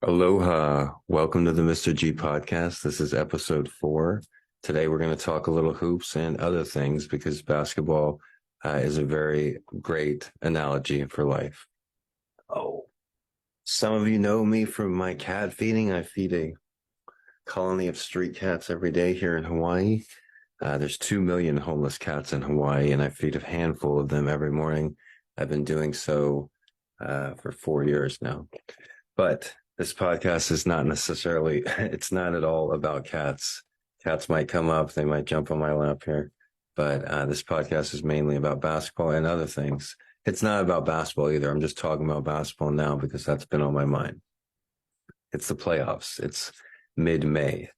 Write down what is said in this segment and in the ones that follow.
Aloha. Welcome to the Mr.G podcast. This is episode 4. Today we're going to talk a little hoops and other things because basketball is a very great analogy for life. Oh, some of you know me from my cat feeding. I feed a colony of street cats every day here in Hawaii. There's 2 million homeless cats in Hawaii, and I feed a handful of them every morning. I've been doing so for 4 years now. But this podcast is not necessarily, it's not at all about cats. Cats might come up, they might jump on my lap here. But this podcast is mainly about basketball and other things. It's not about basketball either. I'm just talking about basketball now because that's been on my mind. It's the playoffs. It's mid-May.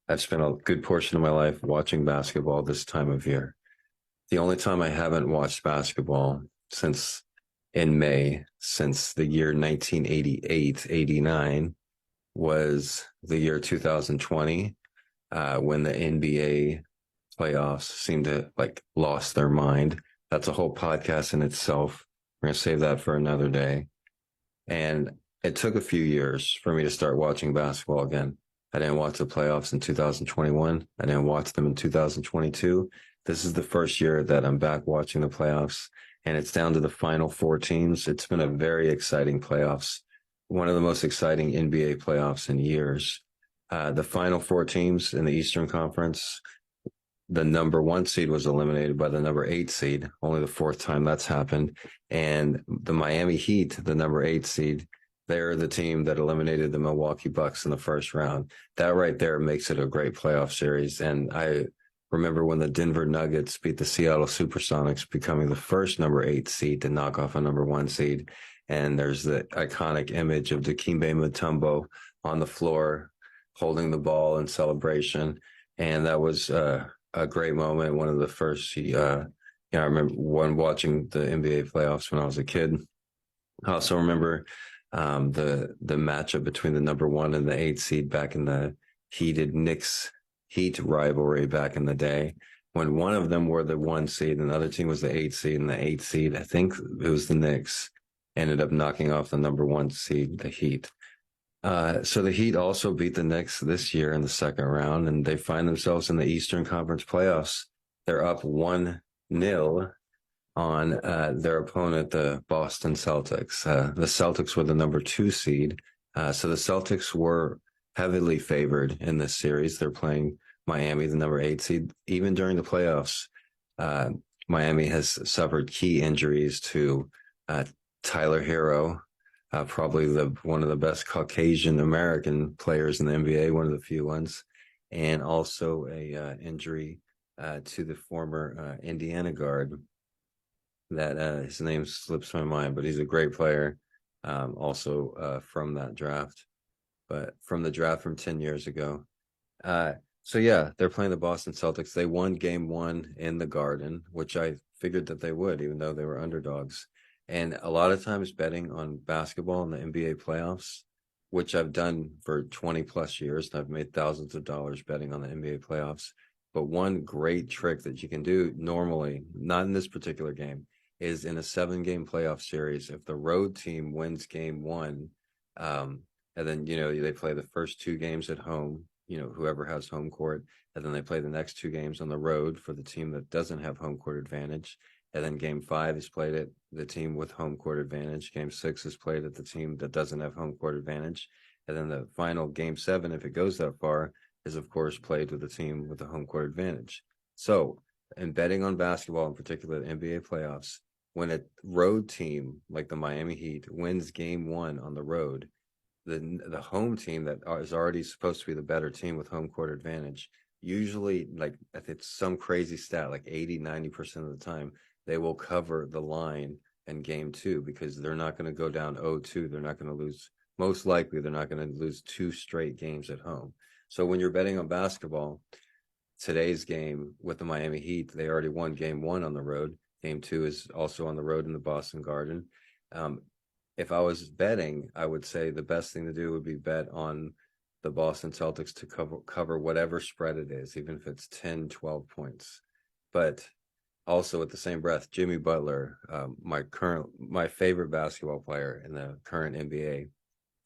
I've spent a good portion of my life watching basketball this time of year. The only time I haven't watched basketball since in May, since the year 1988, 89 was the year 2020, when the NBA playoffs seemed to lost their mind. That's a whole podcast in itself. We're going to save that for another day. And it took a few years for me to start watching basketball again. I didn't watch the playoffs in 2021. I didn't watch them in 2022. This is the first year that I'm back watching the playoffs, and it's down to the final 4 teams. It's been a very exciting playoffs, one of the most exciting NBA playoffs in years. The final 4 teams in the Eastern Conference, the number 1 seed was eliminated by the number 8 seed, only the 4th time that's happened. And the Miami Heat, the number 8 seed, they're the team that eliminated the Milwaukee Bucks in the first round. That right there makes it a great playoff series. And I remember when the Denver Nuggets beat the Seattle Supersonics, becoming the first number 8 seed to knock off a number 1 seed. And there's the iconic image of Dikembe Mutombo on the floor holding the ball in celebration. And that was a great moment. One of the first, I remember when watching the NBA playoffs when I was a kid. I also remember the matchup between the number 1 and the 8 seed back in the heated Knicks Heat rivalry back in the day, when one of them were the 1 seed and the other team was the 8 seed, and the 8 seed, I think it was the Knicks, ended up knocking off the number 1 seed, the Heat. So the Heat also beat the Knicks this year in the second round, and they find themselves in the Eastern Conference playoffs. They're up 1-0 on their opponent, the Boston Celtics. The Celtics were the number 2 seed. So the Celtics were heavily favored in this series. They're playing Miami, the number 8 seed. Even during the playoffs, Miami has suffered key injuries to Tyler Hero, probably one of the best Caucasian American players in the NBA, one of the few ones, and also a injury to the former Indiana guard that his name slips my mind, but he's a great player, also from that draft, but from the draft from 10 years ago. So yeah, they're playing the Boston Celtics. They won game 1 in the Garden, which I figured that they would, even though they were underdogs. And a lot of times betting on basketball in the NBA playoffs, which I've done for 20 plus years, and I've made thousands of dollars betting on the NBA playoffs. But one great trick that you can do normally, not in this particular game, is in a 7-game playoff series, if the road team wins game 1, and then, they play the first 2 games at home, whoever has home court, and then they play the next 2 games on the road for the team that doesn't have home court advantage. And then game 5 is played at the team with home court advantage. Game 6 is played at the team that doesn't have home court advantage. And then the final game 7, if it goes that far, is of course played with the team with the home court advantage. So in betting on basketball, in particular the NBA playoffs, when a road team like the Miami Heat wins game 1 on the road, the home team that is already supposed to be the better team with home court advantage, usually, like, if it's some crazy stat, like 80-90% of the time, they will cover the line in game 2 because they're not going to go down 0-2. They're not going to lose. Most likely, they're not going to lose 2 straight games at home. So when you're betting on basketball, today's game with the Miami Heat, they already won game 1 on the road. Game 2 is also on the road in the Boston Garden. If I was betting, I would say the best thing to do would be bet on the Boston Celtics to cover whatever spread it is, even if it's 10, 12 points. But also at the same breath, Jimmy Butler, my favorite basketball player in the current NBA,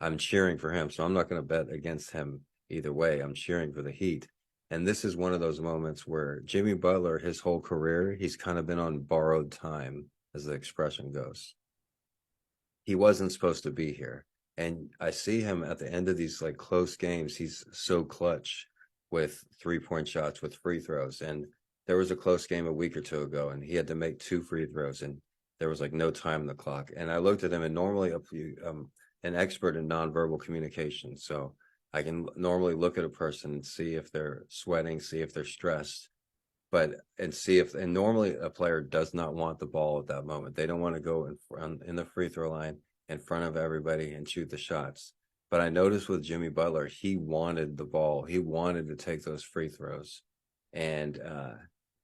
I'm cheering for him. So I'm not going to bet against him either way. I'm cheering for the Heat. And this is one of those moments where Jimmy Butler, his whole career, he's kind of been on borrowed time, as the expression goes. He wasn't supposed to be here. And I see him at the end of these like close games. He's so clutch with 3-point shots, with free throws. And there was a close game a week or two ago, and he had to make 2 free throws, and there was like no time on the clock. And I looked at him, and normally an expert in nonverbal communication. So I can normally look at a person and see if they're sweating, see if they're stressed, and see if, and normally a player does not want the ball at that moment. They don't want to go in the free throw line in front of everybody and shoot the shots. But I noticed with Jimmy Butler, he wanted the ball. He wanted to take those free throws. And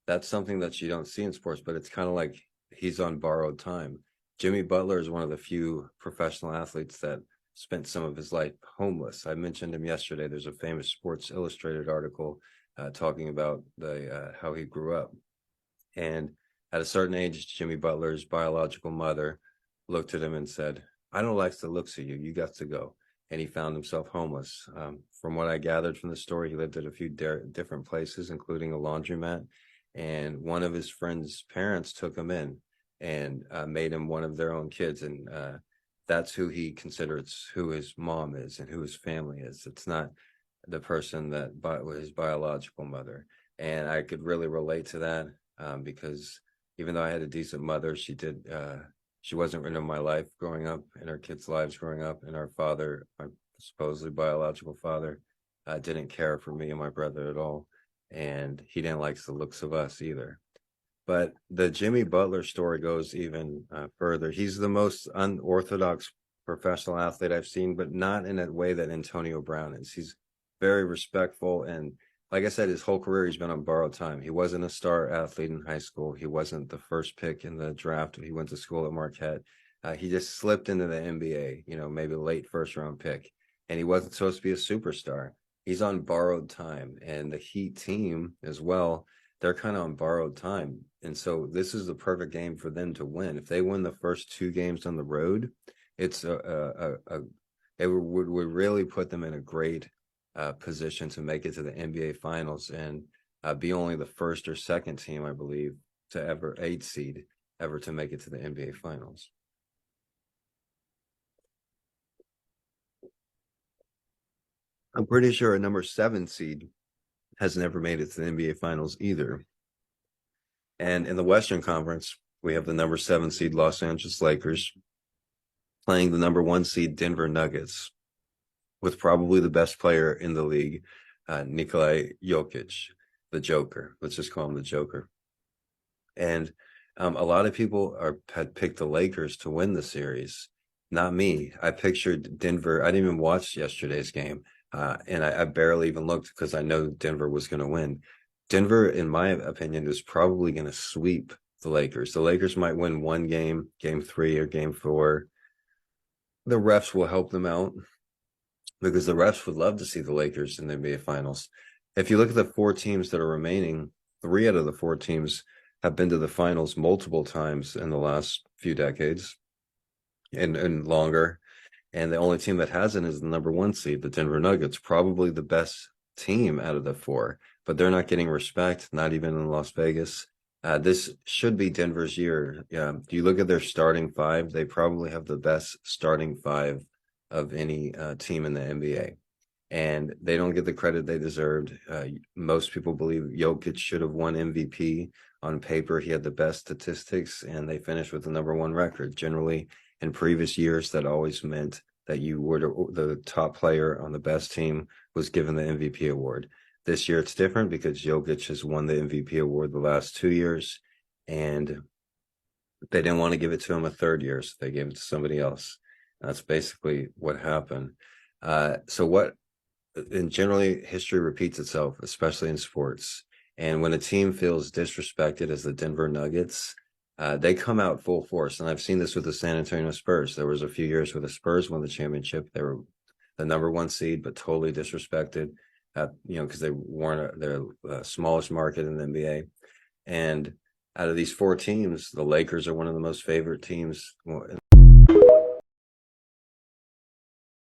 that's something that you don't see in sports, but it's kind of like he's on borrowed time. Jimmy Butler is one of the few professional athletes that spent some of his life homeless. I mentioned him yesterday. There's a famous Sports Illustrated article talking about how he grew up. And at a certain age, Jimmy Butler's biological mother looked at him and said, "I don't like the looks of you. You got to go." And he found himself homeless. From what I gathered from the story, he lived at a few different places, including a laundromat. And one of his friend's parents took him in and made him one of their own kids. And that's who he considers who his mom is and who his family is. It's not the person that was his biological mother. And I could really relate to that because even though I had a decent mother, she wasn't in my life growing up, in our kids' lives growing up, and our father, my supposedly biological father, didn't care for me and my brother at all, and he didn't like the looks of us either. But the Jimmy Butler story goes even further. He's the most unorthodox professional athlete I've seen, but not in a way that Antonio Brown is. He's very respectful, and like I said, his whole career he's been on borrowed time. He wasn't a star athlete in high school. He wasn't the first pick in the draft. He went to school at Marquette. He just slipped into the NBA, maybe late first round pick, and he wasn't supposed to be a superstar. He's on borrowed time, and the Heat team as well, they're kind of on borrowed time. And so this is the perfect game for them to win. If they win the first 2 games on the road, it would really put them in a great position to make it to the NBA Finals and be only the first or second team, I believe, to ever 8 seed ever to make it to the NBA Finals. I'm pretty sure a number 7 seed has never made it to the NBA Finals either. And in the Western Conference, we have the number 7 seed Los Angeles Lakers playing the number 1 seed Denver Nuggets with probably the best player in the league, Nikola Jokic, the Joker. Let's just call him the Joker. And a lot of people had picked the Lakers to win the series. Not me. I pictured Denver. I didn't even watch yesterday's game. And I barely even looked because I know Denver was going to win. Denver, in my opinion, is probably going to sweep the Lakers. The Lakers might win one game, game 3 or game 4. The refs will help them out because the refs would love to see the Lakers in the NBA Finals. If you look at the 4 teams that are remaining, 3 out of the 4 teams have been to the finals multiple times in the last few decades and longer. And the only team that hasn't is the number 1 seed, the Denver Nuggets, probably the best team out of the 4, but they're not getting respect, not even in Las Vegas. This should be Denver's year. If you look at their starting 5, they probably have the best starting 5 of any team in the NBA. And they don't get the credit they deserved. Most people believe Jokic should have won MVP. On paper, he had the best statistics, and they finished with the number 1 record. Generally, in previous years, that always meant that the top player on the best team was given the MVP award. This year, it's different because Jokic has won the MVP award the last 2 years, and they didn't want to give it to him a 3rd year, so they gave it to somebody else. That's basically what happened. And generally, history repeats itself, especially in sports. And when a team feels disrespected, as the Denver Nuggets, they come out full force. And I've seen this with the San Antonio Spurs. There was a few years where the Spurs won the championship. They were the number 1 seed, but totally disrespected, because they weren't their smallest market in the NBA. And out of these 4 teams, the Lakers are one of the most favorite teams